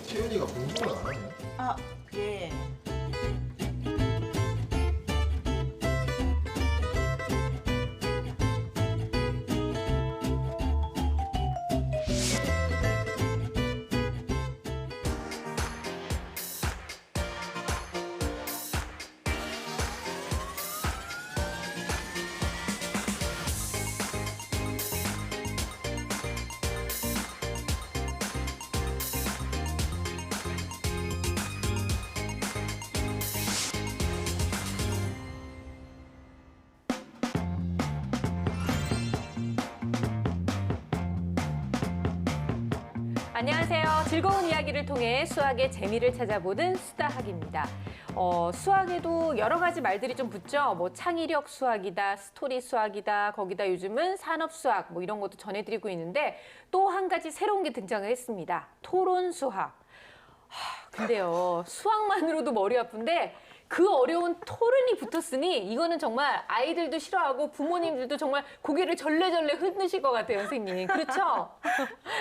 채연이가 공부를 안 하네. 아, 예. 안녕하세요. 즐거운 이야기를 통해 수학의 재미를 찾아보는 수다학입니다. 수학에도 여러 가지 말들이 좀 붙죠. 뭐 창의력 수학이다, 스토리 수학이다, 거기다 요즘은 산업 수학 뭐 이런 것도 전해드리고 있는데 또 한 가지 새로운 게 등장을 했습니다. 토론 수학. 근데요, 수학만으로도 머리 아픈데 그 어려운 토론이 붙었으니 이거는 정말 아이들도 싫어하고 부모님들도 정말 고개를 절레절레 흔드실 것 같아요, 선생님. 그렇죠?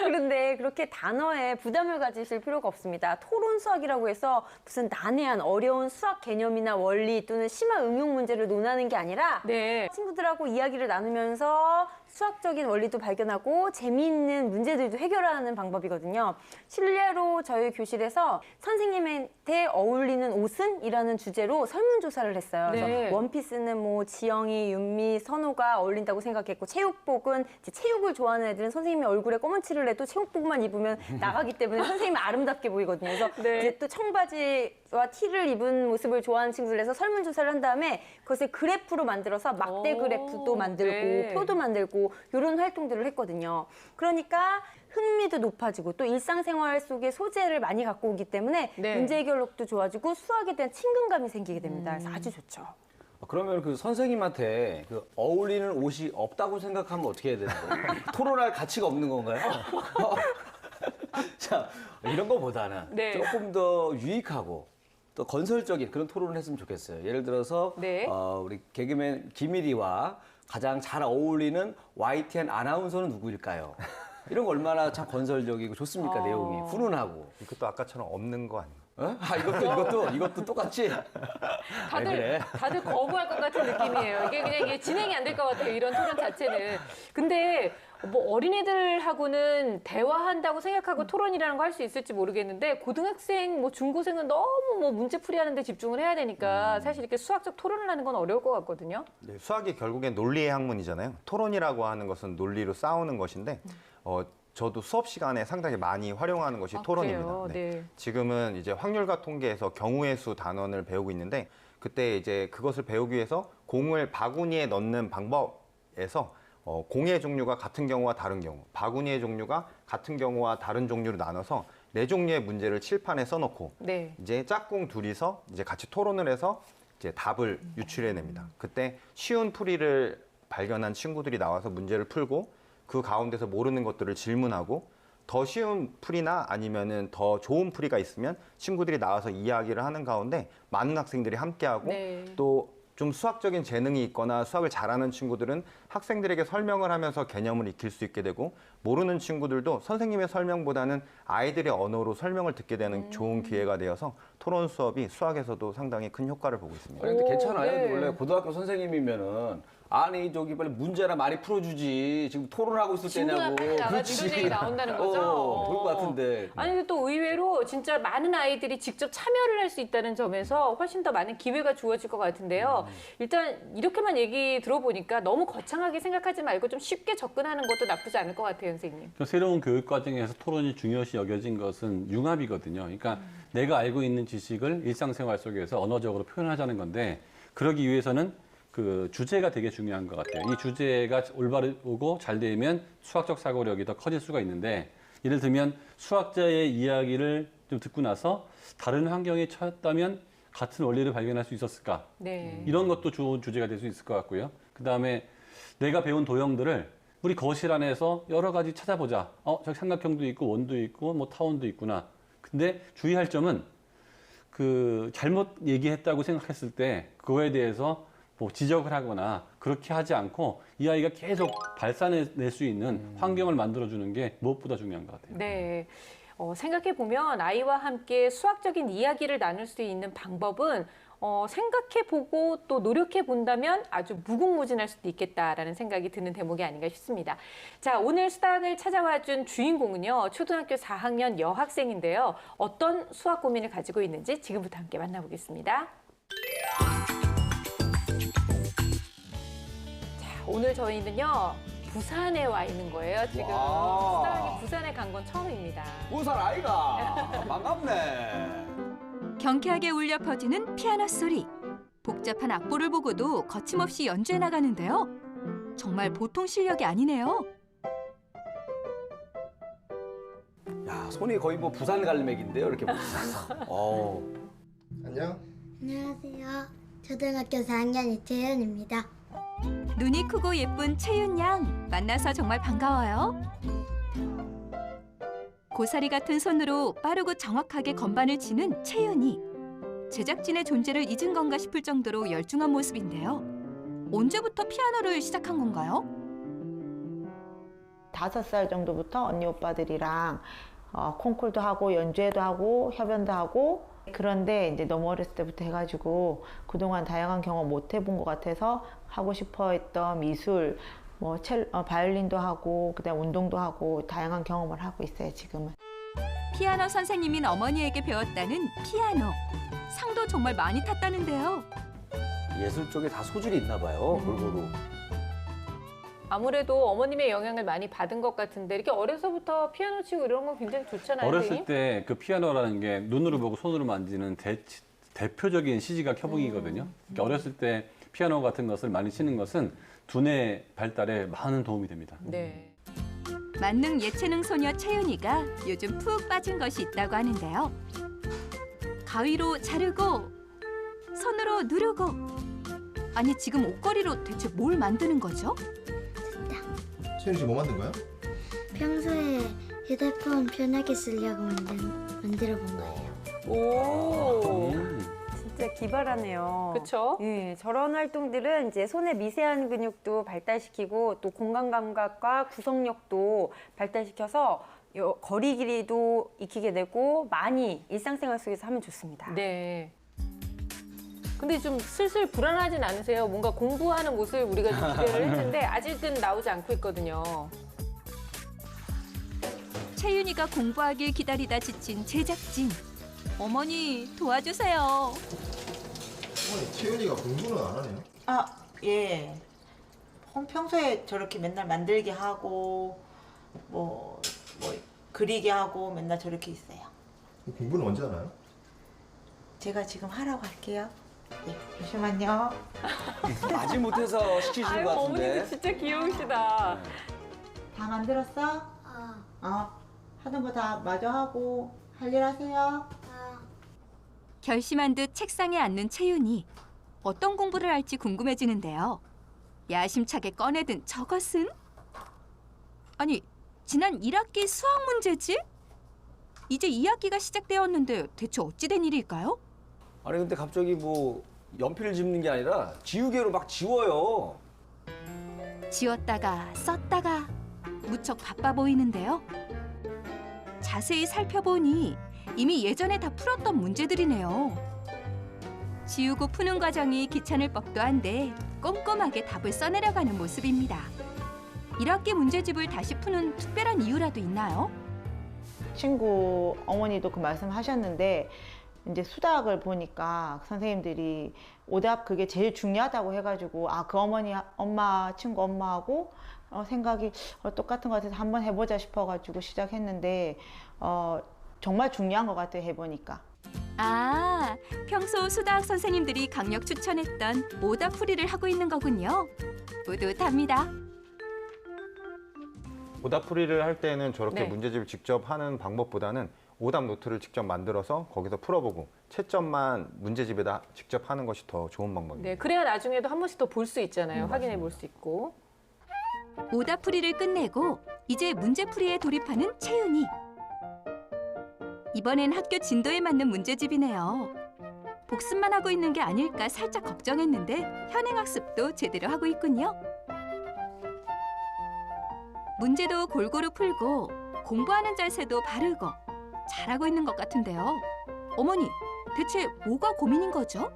그런데 그렇게 단어에 부담을 가지실 필요가 없습니다. 토론 수학이라고 해서 무슨 난해한 어려운 수학 개념이나 원리 또는 심화 응용 문제를 논하는 게 아니라 네. 친구들하고 이야기를 나누면서 수학적인 원리도 발견하고 재미있는 문제들도 해결하는 방법이거든요. 실례로 저희 교실에서 선생님한테 어울리는 옷은? 이라는 주제로 설문조사를 했어요. 네. 그래서 원피스는 뭐 지영이, 윤미, 선호가 어울린다고 생각했고 체육복은 이제 체육을 좋아하는 애들은 선생님이 얼굴에 검은 칠을 해도 체육복만 입으면 나가기 때문에 선생님이 아름답게 보이거든요. 그래서 네. 이제 또 청바지와 티를 입은 모습을 좋아하는 친구들 해서 설문조사를 한 다음에 그것을 그래프로 만들어서 막대 오, 그래프도 만들고 네. 표도 만들고 이런 활동들을 했거든요. 그러니까 흥미도 높아지고 또 일상생활 속에 소재를 많이 갖고 오기 때문에 네. 문제 해결력도 좋아지고 수학에 대한 친근감이 생기게 됩니다. 그래서 아주 좋죠. 그러면 그 선생님한테 그 어울리는 옷이 없다고 생각하면 어떻게 해야 되는 거예요? 토론할 가치가 없는 건가요? 자, 이런 거보다는 네. 조금 더 유익하고 또 건설적인 그런 토론을 했으면 좋겠어요. 예를 들어서 네. 우리 개그맨 김일이와 가장 잘 어울리는 YTN 아나운서는 누구일까요? 이런 거 얼마나 참 건설적이고 좋습니까, 내용이. 훈훈하고. 이것도 아까처럼 없는 거 아니에요? 어? 이것도 똑같이. 다들 거부할 것 같은 느낌이에요. 이게 그냥 이게 진행이 안 될 것 같아요. 이런 토론 자체는. 근데 뭐 어린애들하고는 대화한다고 생각하고 토론이라는 거 할 수 있을지 모르겠는데 고등학생, 뭐 중고생은 너무 뭐 문제 풀이하는 데 집중을 해야 되니까 사실 이렇게 수학적 토론을 하는 건 어려울 것 같거든요. 네, 수학이 결국엔 논리의 학문이잖아요. 토론이라고 하는 것은 논리로 싸우는 것인데 저도 수업 시간에 상당히 많이 활용하는 것이 토론입니다. 그래요? 네. 지금은 이제 확률과 통계에서 경우의 수 단원을 배우고 있는데 그때 이제 그것을 배우기 위해서 공을 바구니에 넣는 방법에서 공의 종류가 같은 경우와 다른 경우, 바구니의 종류가 같은 경우와 다른 종류로 나눠서 네 종류의 문제를 칠판에 써놓고 네. 이제 짝꿍 둘이서 이제 같이 토론을 해서 이제 답을 유출해냅니다. 그때 쉬운 풀이를 발견한 친구들이 나와서 문제를 풀고 그 가운데서 모르는 것들을 질문하고 더 쉬운 풀이나 아니면은 더 좋은 풀이가 있으면 친구들이 나와서 이야기를 하는 가운데 많은 학생들이 함께하고 네. 또 좀 수학적인 재능이 있거나 수학을 잘하는 친구들은 학생들에게 설명을 하면서 개념을 익힐 수 있게 되고 모르는 친구들도 선생님의 설명보다는 아이들의 언어로 설명을 듣게 되는 좋은 기회가 되어서 토론 수업이 수학에서도 상당히 큰 효과를 보고 있습니다. 아니, 근데 괜찮아요. 네. 원래 고등학교 선생님이면은 아니 저기 빨리 문제나 많이 풀어주지 지금 토론하고 있을 친구가 때냐고. 빨리 나가지 이런 얘기 나온다는 거죠? 그럴 것 같은데. 아니 근데 또 의외로 진짜 많은 아이들이 직접 참여를 할 수 있다는 점에서 훨씬 더 많은 기회가 주어질 것 같은데요. 일단 이렇게만 얘기 들어보니까 너무 거창하게 생각하지 말고 좀 쉽게 접근하는 것도 나쁘지 않을 것 같아요, 선생님. 새로운 교육 과정에서 토론이 중요시 여겨진 것은 융합이거든요. 그러니까 내가 알고 있는 지식을 일상생활 속에서 언어적으로 표현하자는 건데 그러기 위해서는 그 주제가 되게 중요한 것 같아요. 이 주제가 올바르고 잘 되면 수학적 사고력이 더 커질 수가 있는데 예를 들면 수학자의 이야기를 좀 듣고 나서 다른 환경에 처했다면 같은 원리를 발견할 수 있었을까? 네. 이런 것도 좋은 주제가 될 수 있을 것 같고요. 그 다음에 내가 배운 도형들을 우리 거실 안에서 여러 가지 찾아보자. 저기 삼각형도 있고 원도 있고 뭐 타원도 있구나. 근데 주의할 점은 그 잘못 얘기했다고 생각했을 때 그거에 대해서 뭐 지적을 하거나 그렇게 하지 않고 이 아이가 계속 발산해낼 수 있는 환경을 만들어주는 게 무엇보다 중요한 것 같아요. 네. 생각해보면 아이와 함께 수학적인 이야기를 나눌 수 있는 방법은 생각해보고 또 노력해본다면 아주 무궁무진할 수도 있겠다라는 생각이 드는 대목이 아닌가 싶습니다. 자, 오늘 수학을 찾아와준 주인공은요. 초등학교 4학년 여학생인데요. 어떤 수학 고민을 가지고 있는지 지금부터 함께 만나보겠습니다. 자, 오늘 저희는요. 부산에 와 있는 거예요. 지금 와. 수학이 부산에 간 건 처음입니다. 부산 아이가 반갑네. 경쾌하게 울려 퍼지는 피아노 소리. 복잡한 악보를 보고도 거침없이 연주해 나가는데요. 정말 보통 실력이 아니네요. 야, 손이 거의 뭐 부산 갈매기인데요. 이렇게 보시면. 안녕. 안녕하세요. 초등학교 4학년 이채연입니다. 눈이 크고 예쁜 채윤 양. 만나서 정말 반가워요. 고사리 같은 손으로 빠르고 정확하게 건반을 치는 채윤이. 제작진의 존재를 잊은 건가 싶을 정도로 열중한 모습인데요. 언제부터 피아노를 시작한 건가요? 5살 정도부터 언니 오빠들이랑 콩쿨도 하고 연주회도 하고 협연도 하고 그런데 이제 너무 어렸을 때부터 해가지고 그동안 다양한 경험 못 해본 것 같아서 하고 싶어 했던 미술, 뭐 바이올린도 하고 그다음 운동도 하고 다양한 경험을 하고 있어요 지금은. 피아노 선생님인 어머니에게 배웠다는 피아노. 상도 정말 많이 탔다는데요. 예술 쪽에 다 소질이 있나 봐요. 골고루. 아무래도 어머님의 영향을 많이 받은 것 같은데 이렇게 어려서부터 피아노 치고 이런 건 굉장히 좋잖아요. 어렸을 선생님? 때 그 피아노라는 게 눈으로 보고 손으로 만지는 대표적인 시지각 협응이거든요. 그러니까 어렸을 때 피아노 같은 것을 많이 치는 것은 두뇌 발달에 많은 도움이 됩니다. 네. 만능 예체능 소녀 채윤이가 요즘 푹 빠진 것이 있다고 하는데요. 가위로 자르고 손으로 누르고. 아니 지금 옷걸이로 대체 뭘 만드는 거죠? 채윤 씨 뭐 만든 거야? 평소에 휴대폰 편하게 쓰려고 만들어 본 거예요. 오. 진짜 기발하네요. 그렇죠? 예, 저런 활동들은 이제 손의 미세한 근육도 발달시키고 또 공간 감각과 구성력도 발달시켜서 거리 길이도 익히게 되고 많이 일상생활 속에서 하면 좋습니다. 네. 근데 좀 슬슬 불안하진 않으세요? 뭔가 공부하는 모습을 우리가 좀 기대를 했는데 아직은 나오지 않고 있거든요. 채윤이가 공부하길 기다리다 지친 제작진. 어머니 도와주세요. 어머니, 채윤이가 공부는 안 하네요. 예. 평소에 저렇게 맨날 만들게 하고 뭐 그리게 하고 맨날 저렇게 있어요. 공부는 언제 하나요? 제가 지금 하라고 할게요. 네, 잠시만요. 아직 못해서 시키시는 것 어머니도 같은데. 진짜 귀여우시다. 다 만들었어? 하는 거 다 마저 하고 할 일 하세요. 결심한 듯 책상에 앉는 채윤이. 어떤 공부를 할지 궁금해지는데요. 야심차게 꺼내든 저것은? 아니, 지난 1학기 수학 문제지? 이제 2학기가 시작되었는데 대체 어찌 된 일일까요? 아니 근데 갑자기 뭐 연필을 집는 게 아니라 지우개로 막 지워요. 지웠다가 썼다가 무척 바빠 보이는데요. 자세히 살펴보니 이미 예전에 다 풀었던 문제들이네요. 지우고 푸는 과정이 귀찮을 법도 한데 꼼꼼하게 답을 써내려가는 모습입니다. 1학기 문제집을 다시 푸는 특별한 이유라도 있나요? 친구 어머니도 그 말씀하셨는데 이제 수학을 보니까 선생님들이 오답 그게 제일 중요하다고 해가지고 그 친구 엄마하고 생각이 똑같은 것 같아서 한번 해보자 싶어가지고 시작했는데 정말 중요한 것 같아요 해보니까. 평소 수다학 선생님들이 강력 추천했던 오답풀이를 하고 있는 거군요. 뿌듯합니다. 오답풀이를 할 때는 저렇게 네. 문제집을 직접 하는 방법보다는 오답 노트를 직접 만들어서 거기서 풀어보고 채점만 문제집에다 직접 하는 것이 더 좋은 방법입니다. 네, 그래야 나중에도 한 번씩 더 볼 수 있잖아요. 확인해 맞습니다. 볼 수 있고. 오답풀이를 끝내고 이제 문제풀이에 돌입하는 채윤이. 이번엔 학교 진도에 맞는 문제집이네요. 복습만 하고 있는 게 아닐까 살짝 걱정했는데 현행학습도 제대로 하고 있군요. 문제도 골고루 풀고 공부하는 자세도 바르고 잘하고 있는 것 같은데요. 어머니, 대체 뭐가 고민인 거죠?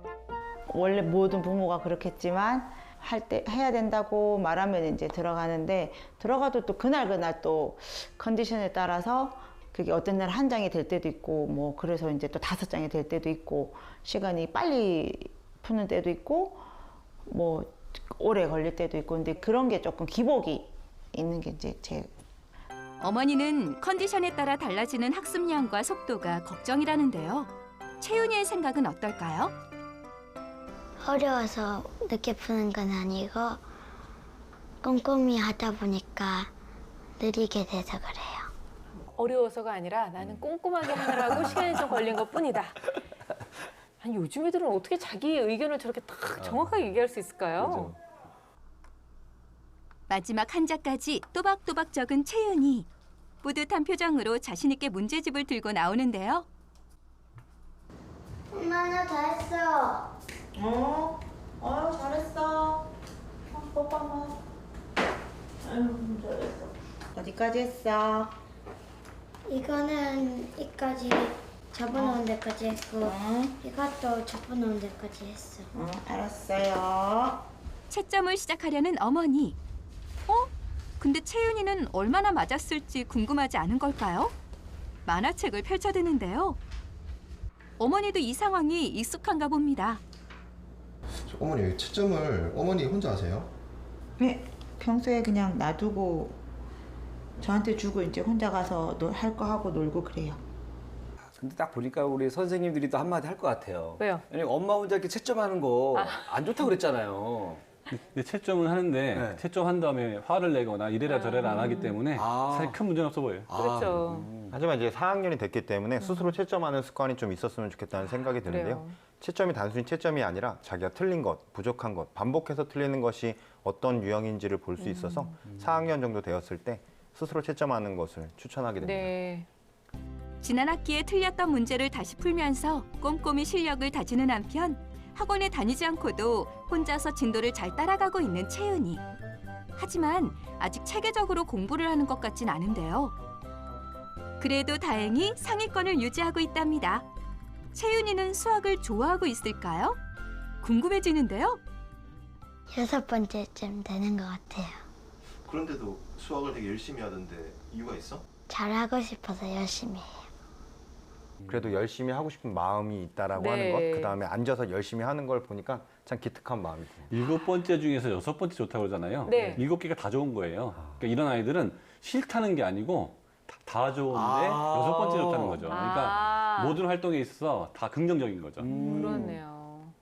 원래 모든 부모가 그렇겠지만 할 때 해야 된다고 말하면 이제 들어가는데 들어가도 또 그날 또 컨디션에 따라서 그게 어떤 날 한 장이 될 때도 있고 뭐 그래서 이제 또 5장이 될 때도 있고 시간이 빨리 푸는 때도 있고 뭐 오래 걸릴 때도 있고 근데 그런 게 조금 기복이 있는 게 이제 제 어머니는 컨디션에 따라 달라지는 학습량과 속도가 걱정이라는데요. 채윤이의 생각은 어떨까요? 어려워서 늦게 푸는 건 아니고 꼼꼼히 하다 보니까 느리게 돼서 그래요. 어려워서가 아니라 나는 꼼꼼하게 하느라고 시간이 좀 걸린 것뿐이다. 아니 요즘 애들은 어떻게 자기 의견을 저렇게 딱 정확하게 얘기할 수 있을까요? 그렇죠. 마지막 한자까지 또박또박 적은 채윤이. 뿌듯한 표정으로 자신 있게 문제집을 들고 나오는데요. 엄마 나 다 했어. 잘했어. 뽀뽀 한번. 아유, 잘했어. 어디까지 했어? 이거는 이까지 접어놓은 데까지 했고 이것도 접어놓은 데까지 했어. 알았어요. 채점을 시작하려는 어머니. 근데 채윤이는 얼마나 맞았을지 궁금하지 않은 걸까요? 만화책을 펼쳐드는데요. 어머니도 이 상황이 익숙한가 봅니다. 어머니, 채점을 어머니 혼자 하세요? 네, 평소에 그냥 놔두고 저한테 주고 이제 혼자 가서 할 거 하고 놀고 그래요. 근데 딱 보니까 우리 선생님들이 또 한마디 할 것 같아요. 왜요? 아니, 엄마 혼자 이렇게 채점하는 거 안 좋다고 그랬잖아요. 근데 채점은 하는데 네. 채점한 다음에 화를 내거나 이래라 저래라 안 하기 때문에 아. 사실 큰 문제는 없어 보여요. 그렇죠. 하지만 이제 4학년이 됐기 때문에 스스로 채점하는 습관이 좀 있었으면 좋겠다는 생각이 드는데요. 그래요. 채점이 단순히 채점이 아니라 자기가 틀린 것, 부족한 것, 반복해서 틀리는 것이 어떤 유형인지를 볼 수 있어서 4학년 정도 되었을 때 스스로 채점하는 것을 추천하게 됩니다. 네. 지난 학기에 틀렸던 문제를 다시 풀면서 꼼꼼히 실력을 다지는 한편 학원에 다니지 않고도 혼자서 진도를 잘 따라가고 있는 채윤이. 하지만 아직 체계적으로 공부를 하는 것 같진 않은데요. 그래도 다행히 상위권을 유지하고 있답니다. 채윤이는 수학을 좋아하고 있을까요? 궁금해지는데요. 6번째쯤 되는 것 같아요. 그런데도 수학을 되게 열심히 하던데 이유가 있어? 잘하고 싶어서 열심히 해요. 그래도 열심히 하고 싶은 마음이 있다라고 네. 하는 것, 그 다음에 앉아서 열심히 하는 걸 보니까 참 기특한 마음이 듭니다. 7번째 중에서 6번째 좋다고 그러잖아요. 네. 7개가 다 좋은 거예요. 그러니까 이런 아이들은 싫다는 게 아니고 다 좋은데 아. 6번째 좋다는 거죠. 그러니까 아. 모든 활동에 있어서 다 긍정적인 거죠. 그렇네요.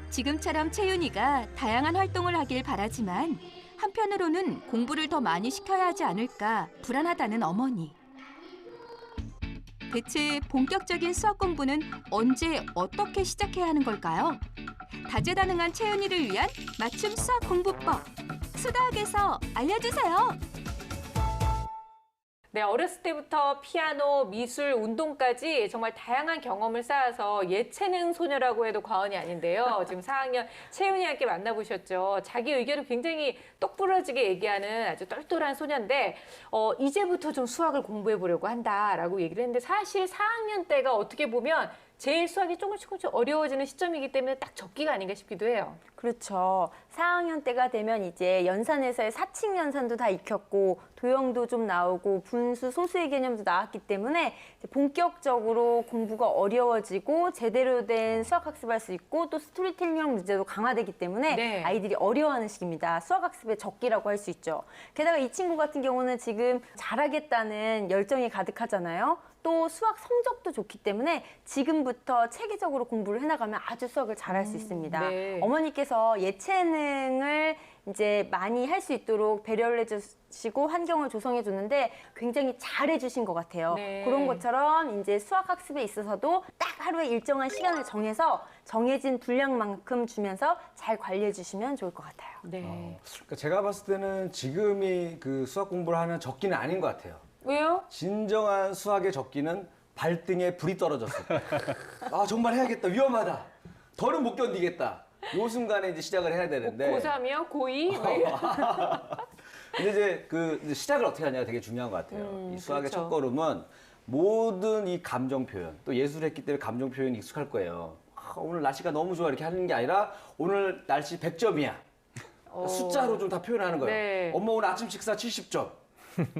지금처럼 채윤이가 다양한 활동을 하길 바라지만 한편으로는 공부를 더 많이 시켜야 하지 않을까 불안하다는 어머니. 대체 본격적인 수학 공부는 언제 어떻게 시작해야 하는 걸까요? 다재다능한 채윤이를 위한 맞춤 수학 공부법. 수다학에서 알려주세요. 네, 어렸을 때부터 피아노, 미술, 운동까지 정말 다양한 경험을 쌓아서 예체능 소녀라고 해도 과언이 아닌데요. 지금 4학년 채윤이 함께 만나보셨죠. 자기 의견을 굉장히 똑부러지게 얘기하는 아주 똘똘한 소녀인데 이제부터 좀 수학을 공부해 보려고 한다라고 얘기를 했는데 사실 4학년 때가 어떻게 보면 제일 수학이 조금씩 어려워지는 시점이기 때문에 딱 적기가 아닌가 싶기도 해요. 그렇죠. 4학년 때가 되면 이제 연산에서의 사칙 연산도 다 익혔고 도형도 좀 나오고 분수, 소수의 개념도 나왔기 때문에 이제 본격적으로 공부가 어려워지고 제대로 된 수학 학습할 수 있고 또 스토리텔링형 문제도 강화되기 때문에 네. 아이들이 어려워하는 시기입니다. 수학 학습의 적기라고 할 수 있죠. 게다가 이 친구 같은 경우는 지금 잘하겠다는 열정이 가득하잖아요. 또 수학 성적도 좋기 때문에 지금부터 체계적으로 공부를 해나가면 아주 수학을 잘할 수 있습니다. 네. 어머니께서 예체능을 이제 많이 할 수 있도록 배려를 해주시고 환경을 조성해 줬는데 굉장히 잘 해주신 것 같아요. 네. 그런 것처럼 이제 수학 학습에 있어서도 딱 하루에 일정한 시간을 정해서 정해진 분량만큼 주면서 잘 관리해 주시면 좋을 것 같아요. 네. 그러니까 제가 봤을 때는 지금이 그 수학 공부를 하는 적기는 아닌 것 같아요. 왜요? 진정한 수학의 적기는 발등에 불이 떨어졌을 때. 아, 정말 해야겠다. 위험하다. 더는 못 견디겠다. 요 순간에 이제 시작을 해야 되는데. 고3이요? 고2? 근데 이제 이제 시작을 어떻게 하냐가 되게 중요한 것 같아요. 이 수학의 그렇죠. 첫 걸음은 모든 이 감정 표현, 또 예술을 했기 때문에 감정 표현이 익숙할 거예요. 아, 오늘 날씨가 너무 좋아 이렇게 하는 게 아니라 오늘 날씨 100점이야. 숫자로 좀 다 표현하는 거예요. 네. 엄마 오늘 아침 식사 70점.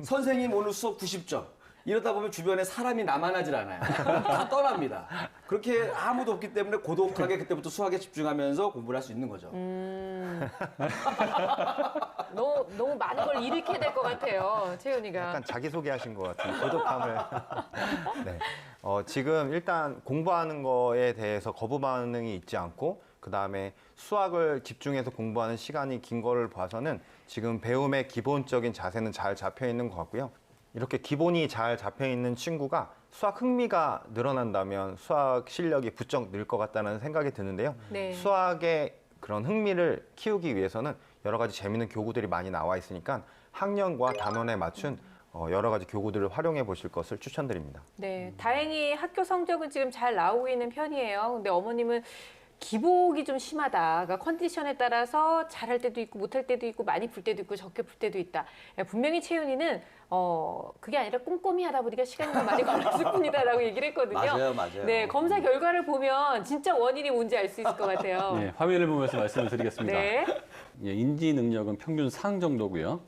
선생님 오늘 수업 90점. 이러다 보면 주변에 사람이 남아나질 않아요. 다 떠납니다. 그렇게 아무도 없기 때문에 고독하게 그때부터 수학에 집중하면서 공부를 할 수 있는 거죠. 너무 많은 걸 일으켜야 될 것 같아요, 채윤이가. 약간 자기소개하신 것 같은 고독함을. 네. 지금 일단 공부하는 거에 대해서 거부 반응이 있지 않고 그다음에 수학을 집중해서 공부하는 시간이 긴 거를 봐서는 지금 배움의 기본적인 자세는 잘 잡혀 있는 것 같고요. 이렇게 기본이 잘 잡혀 있는 친구가 수학 흥미가 늘어난다면 수학 실력이 부쩍 늘 것 같다는 생각이 드는데요. 네. 수학의 그런 흥미를 키우기 위해서는 여러 가지 재미있는 교구들이 많이 나와 있으니까 학년과 단원에 맞춘 여러 가지 교구들을 활용해 보실 것을 추천드립니다. 네, 다행히 학교 성적은 지금 잘 나오고 있는 편이에요. 근데 어머님은 기복이 좀 심하다. 그러니까 컨디션에 따라서 잘할 때도 있고 못할 때도 있고 많이 풀 때도 있고 적게 풀 때도 있다. 분명히 채윤이는 그게 아니라 꼼꼼히 하다 보니까 시간이 좀 많이 걸렸을 뿐이다라고 얘기를 했거든요. 맞아요. 네, 검사 결과를 보면 진짜 원인이 뭔지 알 수 있을 것 같아요. 네, 화면을 보면서 말씀을 드리겠습니다. 네. 예, 인지 능력은 평균 상 정도고요.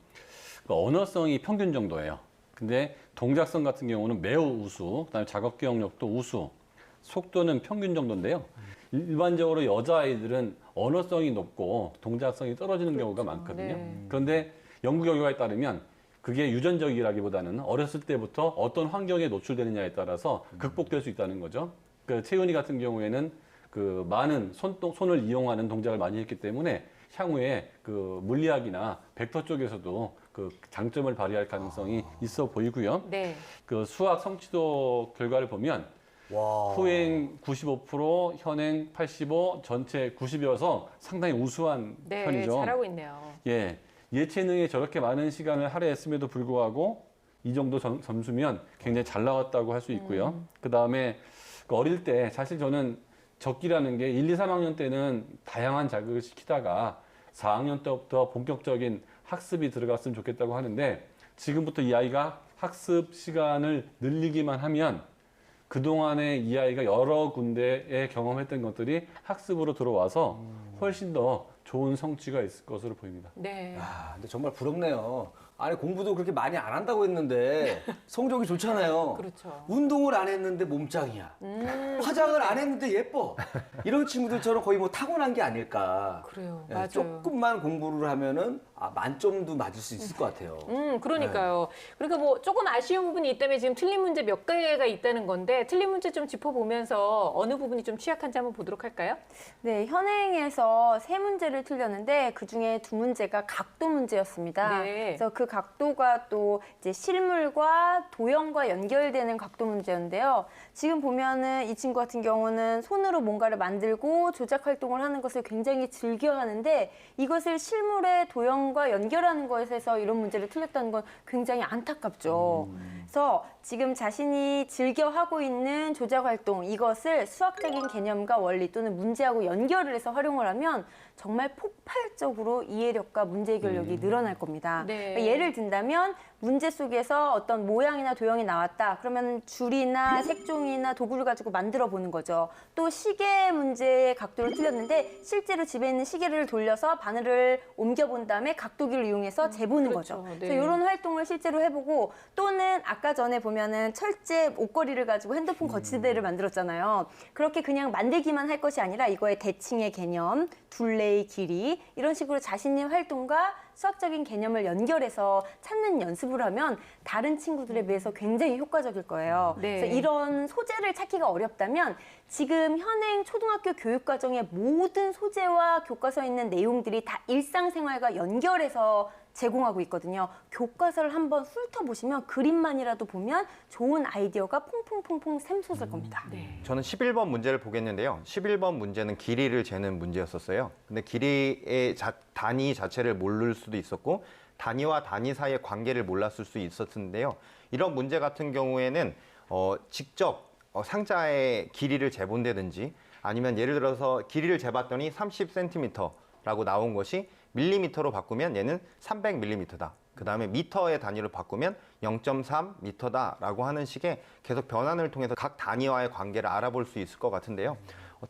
언어성이 평균 정도예요. 근데 동작성 같은 경우는 매우 우수, 그다음에 작업 기억력도 우수, 속도는 평균 정도인데요. 일반적으로 여자아이들은 언어성이 높고 동작성이 떨어지는 경우가 많거든요. 네. 그런데 연구 결과에 따르면 그게 유전적이라기보다는 어렸을 때부터 어떤 환경에 노출되느냐에 따라서 극복될 수 있다는 거죠. 그 채윤이 같은 경우에는 그 많은 손을 이용하는 동작을 많이 했기 때문에 향후에 그 물리학이나 벡터 쪽에서도 그 장점을 발휘할 가능성이 있어 보이고요. 네. 그 수학 성취도 결과를 보면 후행 95%, 현행 85, 전체 90이어서 상당히 우수한 네, 편이죠. 잘하고 있네요. 예, 예체능에 저렇게 많은 시간을 할애했음에도 불구하고 이 정도 점수면 굉장히 잘 나왔다고 할 수 있고요. 그다음에 그 어릴 때 사실 저는 적기라는 게 1, 2, 3학년 때는 다양한 자극을 시키다가 4학년 때부터 본격적인 학습이 들어갔으면 좋겠다고 하는데 지금부터 이 아이가 학습 시간을 늘리기만 하면 그동안에 이 아이가 여러 군데에 경험했던 것들이 학습으로 들어와서 훨씬 더 좋은 성취가 있을 것으로 보입니다. 네. 야, 근데 정말 부럽네요. 아니 공부도 그렇게 많이 안 한다고 했는데 성적이 좋잖아요. 그렇죠. 운동을 안 했는데 몸짱이야. 화장을 안 했는데 예뻐. 이런 친구들처럼 거의 뭐 타고난 게 아닐까. 그래요. 예, 맞아요. 조금만 공부를 하면은 만점도 맞을 수 있을 것 같아요. 그러니까요. 그러니까 뭐 조금 아쉬운 부분이 있다면 지금 틀린 문제 몇 개가 있다는 건데 틀린 문제 좀 짚어보면서 어느 부분이 좀 취약한지 한번 보도록 할까요? 네, 현행에서 3문제를 틀렸는데 그중에 2문제가 각도 문제였습니다. 네. 그래서 그 각도가 또 이제 실물과 도형과 연결되는 각도 문제였는데요. 지금 보면은 이 친구 같은 경우는 손으로 뭔가를 만들고 조작 활동을 하는 것을 굉장히 즐겨 하는데 이것을 실물의 도형과 연결하는 것에서 이런 문제를 틀렸다는 건 굉장히 안타깝죠. 그래서 지금 자신이 즐겨 하고 있는 조작 활동 이것을 수학적인 개념과 원리 또는 문제하고 연결을 해서 활용을 하면 정말 폭발적으로 이해력과 문제 해결력이 늘어날 겁니다. 네. 그러니까 예를 든다면 문제 속에서 어떤 모양이나 도형이 나왔다. 그러면 줄이나 색종이나 도구를 가지고 만들어 보는 거죠. 또 시계 문제의 각도를 틀렸는데 실제로 집에 있는 시계를 돌려서 바늘을 옮겨본 다음에 각도기를 이용해서 재보는 그렇죠. 거죠. 네. 그래서 이런 활동을 실제로 해보고 또는 아까 전에 보면은 철제 옷걸이를 가지고 핸드폰 거치대를 만들었잖아요. 그렇게 그냥 만들기만 할 것이 아니라 이거의 대칭의 개념, 둘레의 길이 이런 식으로 자신의 활동과 수학적인 개념을 연결해서 찾는 연습을 하면 다른 친구들에 비해서 굉장히 효과적일 거예요. 네. 그래서 이런 소재를 찾기가 어렵다면 지금 현행 초등학교 교육과정의 모든 소재와 교과서에 있는 내용들이 다 일상생활과 연결해서 제공하고 있거든요. 교과서를 한번 훑어보시면 그림만이라도 보면 좋은 아이디어가 퐁퐁퐁퐁 샘솟을 겁니다. 네. 저는 11번 문제를 보겠는데요. 11번 문제는 길이를 재는 문제였었어요. 근데 길이의 단위 자체를 모를 수도 있었고 단위와 단위 사이의 관계를 몰랐을 수 있었는데요. 이런 문제 같은 경우에는 직접 상자의 길이를 재본다든지 아니면 예를 들어서 길이를 재봤더니 30cm라고 나온 것이 밀리미터로 바꾸면 얘는 300mm다. 그 다음에 미터의 단위로 바꾸면 0.3m다라고 하는 식의 계속 변환을 통해서 각 단위와의 관계를 알아볼 수 있을 것 같은데요.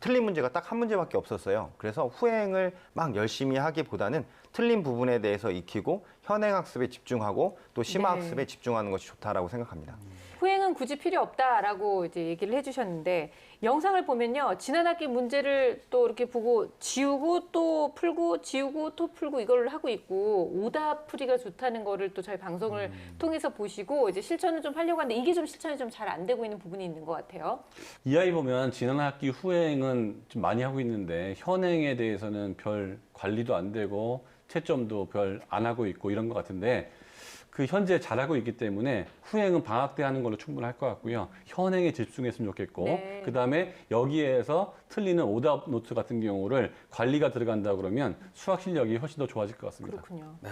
틀린 문제가 딱 한 문제밖에 없었어요. 그래서 후행을 막 열심히 하기보다는 틀린 부분에 대해서 익히고 현행 학습에 집중하고 또 심화 네. 학습에 집중하는 것이 좋다라고 생각합니다. 후행은 굳이 필요 없다라고 이제 얘기를 해주셨는데 영상을 보면요 지난 학기 문제를 또 이렇게 보고 지우고 또 풀고 지우고 또 풀고 이걸 하고 있고 오답풀이가 좋다는 거를 또 저희 방송을 통해서 보시고 이제 실천을 좀 하려고 하는데 이게 좀 실천이 좀 잘 안 되고 있는 부분이 있는 것 같아요. 이 아이 보면 지난 학기 후행은 좀 많이 하고 있는데 현행에 대해서는 별 관리도 안 되고 채점도 별 안 하고 있고 이런 것 같은데 그 현재 잘하고 있기 때문에 후행은 방학 때 하는 걸로 충분할 것 같고요. 현행에 집중했으면 좋겠고 네. 그다음에 여기에서 틀리는 오답 노트 같은 경우를 관리가 들어간다 그러면 수학 실력이 훨씬 더 좋아질 것 같습니다. 그렇군요. 네.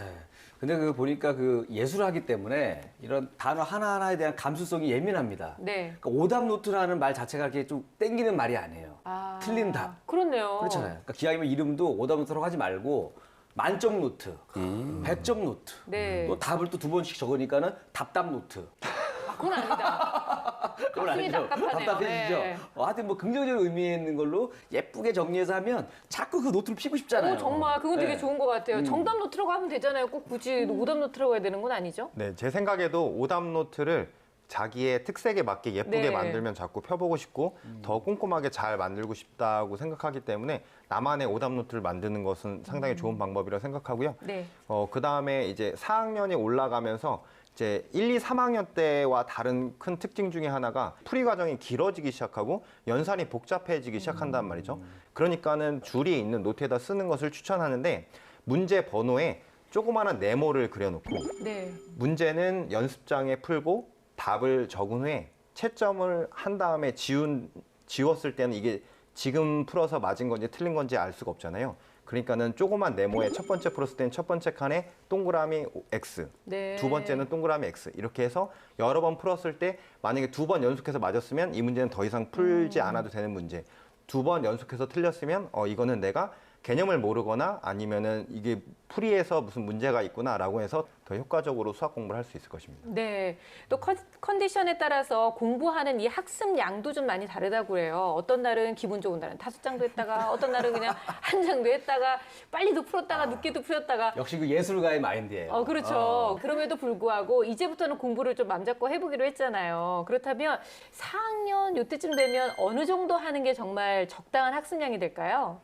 근데 그 보니까 그 예술을 하기 때문에 이런 단어 하나하나에 대한 감수성이 예민합니다. 네. 그러니까 오답 노트라는 말 자체가 이렇게 좀 땡기는 말이 아니에요. 아, 틀린 답. 그렇네요. 그렇잖아요. 그러니까 기왕이면 이름도 오답 노트라고 하지 말고 만점 노트, 100점 노트. 네. 또 답을 또 2번씩 적으니까는 답답 노트. 아, 그건 아니다. 그건 가슴이 아니죠. 답답하네요. 답답해지죠. 네. 하여튼 뭐 긍정적인 의미 있는 걸로 예쁘게 정리해서 하면 자꾸 그 노트를 피고 싶잖아요. 오, 정말 그건 되게 네. 좋은 것 같아요. 정답 노트라고 하면 되잖아요. 꼭 굳이 오답 노트라고 해야 되는 건 아니죠? 네, 제 생각에도 오답 노트를 자기의 특색에 맞게 예쁘게 네. 만들면 자꾸 펴보고 싶고 더 꼼꼼하게 잘 만들고 싶다고 생각하기 때문에 나만의 오답 노트를 만드는 것은 상당히 좋은 방법이라고 생각하고요. 네. 그 다음에 이제 4학년이 올라가면서 이제 1, 2, 3학년 때와 다른 큰 특징 중에 하나가 풀이 과정이 길어지기 시작하고 연산이 복잡해지기 시작한단 말이죠. 그러니까는 줄이 있는 노트에다 쓰는 것을 추천하는데 문제 번호에 조그마한 네모를 그려놓고 네. 문제는 연습장에 풀고 답을 적은 후에 채점을 한 다음에 지웠을 때는 이게 지금 풀어서 맞은 건지 틀린 건지 알 수가 없잖아요. 그러니까는 조그만 네모에 첫 번째 풀었을 때는 첫 번째 칸에 동그라미 X, 네. 두 번째는 동그라미 X 이렇게 해서 여러 번 풀었을 때 만약에 2번 연속해서 맞았으면 이 문제는 더 이상 풀지 않아도 되는 문제. 2번 연속해서 틀렸으면 이거는 내가 개념을 모르거나 아니면은 이게 풀이에서 무슨 문제가 있구나라고 해서 더 효과적으로 수학 공부를 할 수 있을 것입니다. 네. 또 컨디션에 따라서 공부하는 이 학습 양도 좀 많이 다르다고 그래요. 어떤 날은 기분 좋은 날은 5장도 했다가 어떤 날은 그냥 1장도 했다가 빨리도 풀었다가 늦게도 풀었다가 역시 그 예술가의 마인드예요. 그렇죠. 그럼에도 불구하고 이제부터는 공부를 좀 맘잡고 해보기로 했잖아요. 그렇다면 4학년 이때쯤 되면 어느 정도 하는 게 정말 적당한 학습량이 될까요?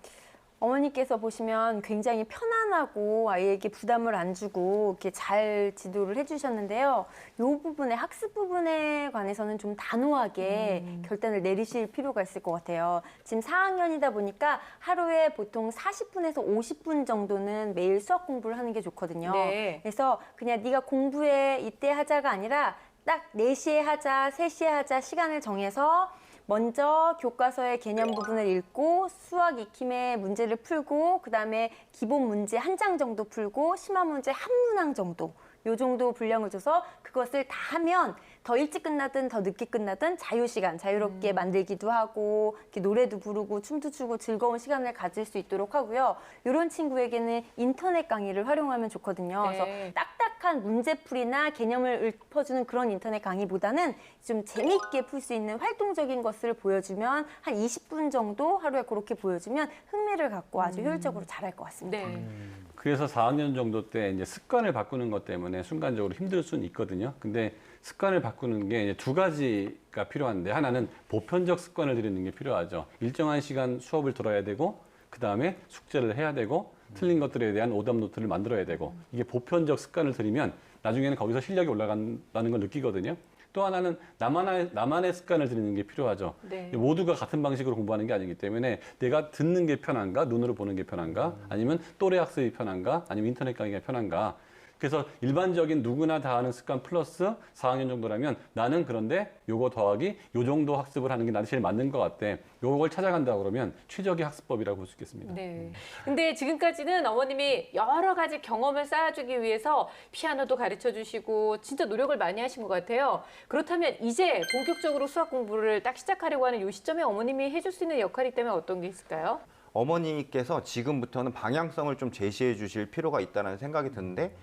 어머니께서 보시면 굉장히 편안하고 아이에게 부담을 안 주고 이렇게 잘 지도를 해주셨는데요. 이 부분에 학습 부분에 관해서는 좀 단호하게 결단을 내리실 필요가 있을 것 같아요. 지금 4학년이다 보니까 하루에 보통 40분에서 50분 정도는 매일 수학 공부를 하는 게 좋거든요. 네. 그래서 그냥 네가 공부해 이때 하자가 아니라 딱 4시에 하자, 3시에 하자 시간을 정해서 먼저 교과서의 개념 부분을 읽고 수학 익힘의 문제를 풀고 그다음에 기본 문제 1장 정도 풀고 심화 문제 한 문항 정도 요 정도 분량을 줘서 그것을 다 하면 더 일찍 끝나든 더 늦게 끝나든 자유시간, 자유롭게 만들기도 하고 이렇게 노래도 부르고 춤도 추고 즐거운 시간을 가질 수 있도록 하고요. 이런 친구에게는 인터넷 강의를 활용하면 좋거든요. 네. 그래서 딱딱한 문제풀이나 개념을 읊어주는 그런 인터넷 강의보다는 좀 재미있게 풀 수 있는 활동적인 것을 보여주면 한 20분 정도 하루에 그렇게 보여주면 흥미를 갖고 아주 효율적으로 잘할 것 같습니다. 네. 그래서 4학년 정도 때 이제 습관을 바꾸는 것 때문에 순간적으로 힘들 수는 있거든요. 근데 습관을 바꾸는 게 이제 2가지가 필요한데 하나는 보편적 습관을 들이는 게 필요하죠. 일정한 시간 수업을 들어야 되고 그 다음에 숙제를 해야 되고 틀린 것들에 대한 오답 노트를 만들어야 되고 이게 보편적 습관을 들이면 나중에는 거기서 실력이 올라간다는 걸 느끼거든요. 또 하나는 나만의 습관을 들이는 게 필요하죠. 네. 모두가 같은 방식으로 공부하는 게 아니기 때문에 내가 듣는 게 편한가, 눈으로 보는 게 편한가, 아니면 또래 학습이 편한가, 아니면 인터넷 강의가 편한가. 그래서 일반적인 누구나 다 하는 습관 플러스 4학년 정도라면 나는 그런데 요거 더하기 요 정도 학습을 하는 게 나는 제일 맞는 것 같아. 요걸 찾아간다 그러면 최적의 학습법이라고 볼 수 있겠습니다. 네. 근데 지금까지는 어머님이 여러 가지 경험을 쌓아주기 위해서 피아노도 가르쳐 주시고 진짜 노력을 많이 하신 것 같아요. 그렇다면 이제 본격적으로 수학 공부를 딱 시작하려고 하는 이 시점에 어머님이 해줄 수 있는 역할이 있다면 어떤 게 있을까요? 어머니께서 지금부터는 방향성을 좀 제시해 주실 필요가 있다는 생각이 드는데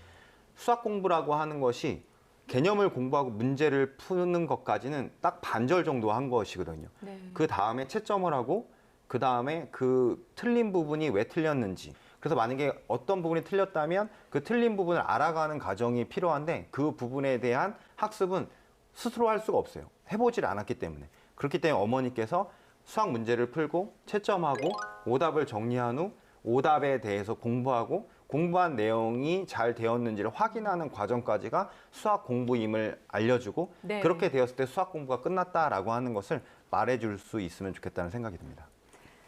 수학 공부라고 하는 것이 개념을 공부하고 문제를 푸는 것까지는 딱 반절 정도 한 것이거든요. 네. 그 다음에 채점을 하고 그 다음에 그 틀린 부분이 왜 틀렸는지, 그래서 만약에 어떤 부분이 틀렸다면 그 틀린 부분을 알아가는 과정이 필요한데 그 부분에 대한 학습은 스스로 할 수가 없어요. 해보질 않았기 때문에. 그렇기 때문에 어머니께서 수학 문제를 풀고 채점하고 오답을 정리한 후 오답에 대해서 공부하고 공부한 내용이 잘 되었는지를 확인하는 과정까지가 수학 공부임을 알려주고 네. 그렇게 되었을 때 수학 공부가 끝났다라고 하는 것을 말해줄 수 있으면 좋겠다는 생각이 듭니다.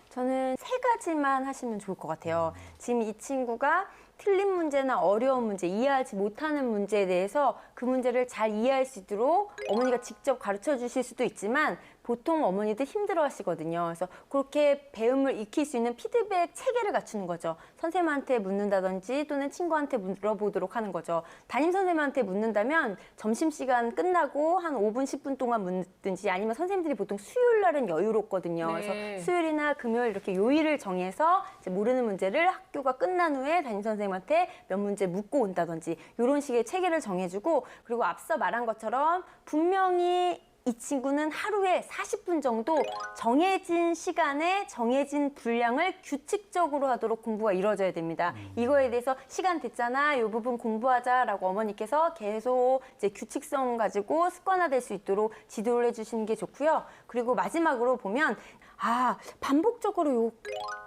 저는 3가지만 하시면 좋을 것 같아요. 지금 이 친구가 틀린 문제나 어려운 문제, 이해하지 못하는 문제에 대해서 그 문제를 잘 이해할 수 있도록 어머니가 직접 가르쳐 주실 수도 있지만 보통 어머니들 힘들어 하시거든요. 그래서 그렇게 배움을 익힐 수 있는 피드백 체계를 갖추는 거죠. 선생님한테 묻는다든지 또는 친구한테 물어보도록 하는 거죠. 담임 선생님한테 묻는다면 점심시간 끝나고 한 5분, 10분 동안 묻든지 아니면 선생님들이 보통 수요일 날은 여유롭거든요. 네. 그래서 수요일이나 금요일 이렇게 요일을 정해서 이제 모르는 문제를 학교가 끝난 후에 담임 선생님한테 몇 문제 묻고 온다든지 이런 식의 체계를 정해주고 그리고 앞서 말한 것처럼 분명히 이 친구는 하루에 40분 정도 정해진 시간에 정해진 분량을 규칙적으로 하도록 공부가 이루어져야 됩니다. 이거에 대해서 시간 됐잖아, 이 부분 공부하자라고 어머니께서 계속 이제 규칙성 가지고 습관화될 수 있도록 지도를 해주시는 게 좋고요. 그리고 마지막으로 보면 반복적으로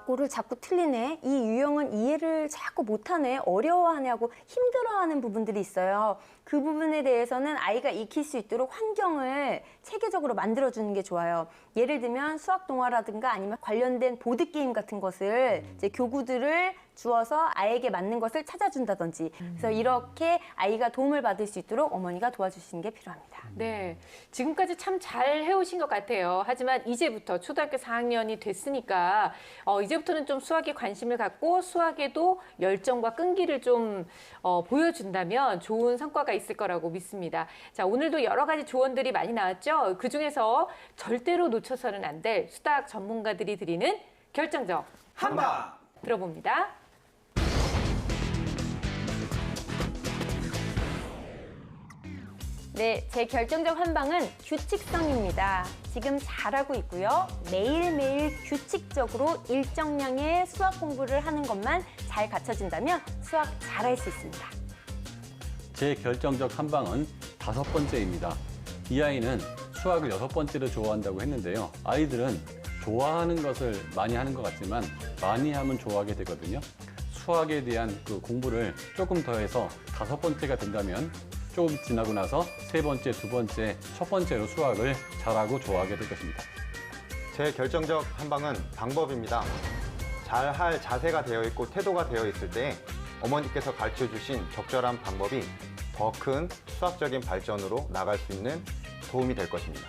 요거를 자꾸 틀리네. 이 유형은 이해를 자꾸 못하네. 어려워하네 하고 힘들어하는 부분들이 있어요. 그 부분에 대해서는 아이가 익힐 수 있도록 환경을 체계적으로 만들어주는 게 좋아요. 예를 들면 수학 동화라든가 아니면 관련된 보드게임 같은 것을 이제 교구들을 주어서 아이에게 맞는 것을 찾아준다든지 그래서 이렇게 아이가 도움을 받을 수 있도록 어머니가 도와주시는 게 필요합니다. 네, 지금까지 참 잘 해오신 것 같아요. 하지만 이제부터 초등학교 4학년이 됐으니까 이제부터는 좀 수학에 관심을 갖고 수학에도 열정과 끈기를 좀 보여준다면 좋은 성과가 있을 거라고 믿습니다. 자, 오늘도 여러 가지 조언들이 많이 나왔죠. 그중에서 절대로 놓쳐서는 안 될 수학 전문가들이 드리는 결정적 한방 들어봅니다. 네, 제 결정적 한방은 규칙성입니다. 지금 잘하고 있고요. 매일매일 규칙적으로 일정량의 수학 공부를 하는 것만 잘 갖춰진다면 수학 잘할 수 있습니다. 제 결정적 한방은 5번째입니다. 이 아이는 수학을 6번째로 좋아한다고 했는데요. 아이들은 좋아하는 것을 많이 하는 것 같지만 많이 하면 좋아하게 되거든요. 수학에 대한 그 공부를 조금 더해서 5번째가 된다면 조금 지나고 나서 3번째, 2번째, 첫 번째로 수학을 잘하고 좋아하게 될 것입니다. 제 결정적 한방은 방법입니다. 잘할 자세가 되어 있고 태도가 되어 있을 때 어머니께서 가르쳐 주신 적절한 방법이 더 큰 수학적인 발전으로 나갈 수 있는 도움이 될 것입니다.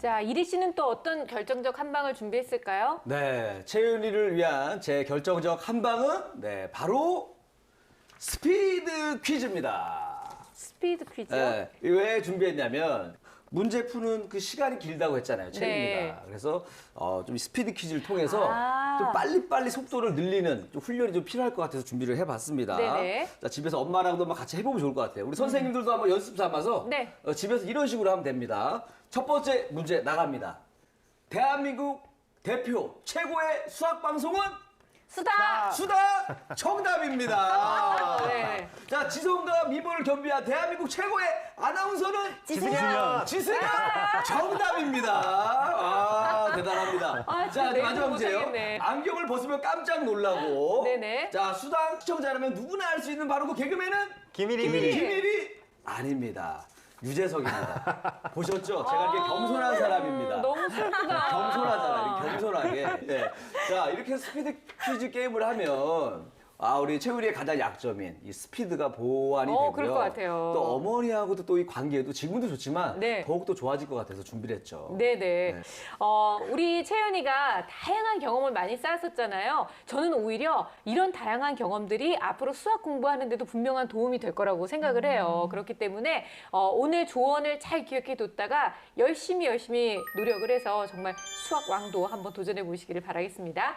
자, 이리 씨는 또 어떤 결정적 한방을 준비했을까요? 네, 채윤이를 위한 제 결정적 한방은 바로 스피드 퀴즈입니다. 스피드 퀴즈요? 네, 왜 준비했냐면 문제 푸는 그 시간이 길다고 했잖아요, 채윤이가. 네. 그래서 좀 스피드 퀴즈를 통해서 아. 좀 빨리빨리 속도를 늘리는 좀 훈련이 좀 필요할 것 같아서 준비를 해봤습니다. 네네. 자, 집에서 엄마랑도 같이 해보면 좋을 것 같아요. 우리 선생님들도 한번 연습 삼아서 네. 집에서 이런 식으로 하면 됩니다. 첫 번째 문제 나갑니다. 대한민국 대표 최고의 수학 방송은 수다! 수다 정답입니다. 네. 자, 지성과 미모를 겸비한 대한민국 최고의 아나운서는 지승현. 지승현 정답입니다. 아, 대단합니다. 아, 자, 진짜 이제 마지막 문제요. 못하겠네. 안경을 벗으면 깜짝 놀라고. 네네. 자, 수당 시청자라면 누구나 알 수 있는 바로 그 개그맨은 김일이. 김일이 아닙니다. 유재석입니다. 보셨죠? 제가 이렇게 겸손한 사람입니다. 너무 슬프다. 겸손하잖아요. 겸손하게. 네. 자, 이렇게 스피드 퀴즈 게임을 하면 우리 최우리의 가장 약점인 이 스피드가 보완이 되고요. 그럴 것 같아요. 또 어머니하고도 또 이 관계도 지금도 좋지만 네. 더욱더 좋아질 것 같아서 준비를 했죠. 네네. 네. 우리 채연이가 다양한 경험을 많이 쌓았었잖아요. 저는 오히려 이런 다양한 경험들이 앞으로 수학 공부하는데도 분명한 도움이 될 거라고 생각을 해요. 그렇기 때문에 오늘 조언을 잘 기억해 뒀다가 열심히 노력을 해서 정말 수학 왕도 한번 도전해 보시기를 바라겠습니다.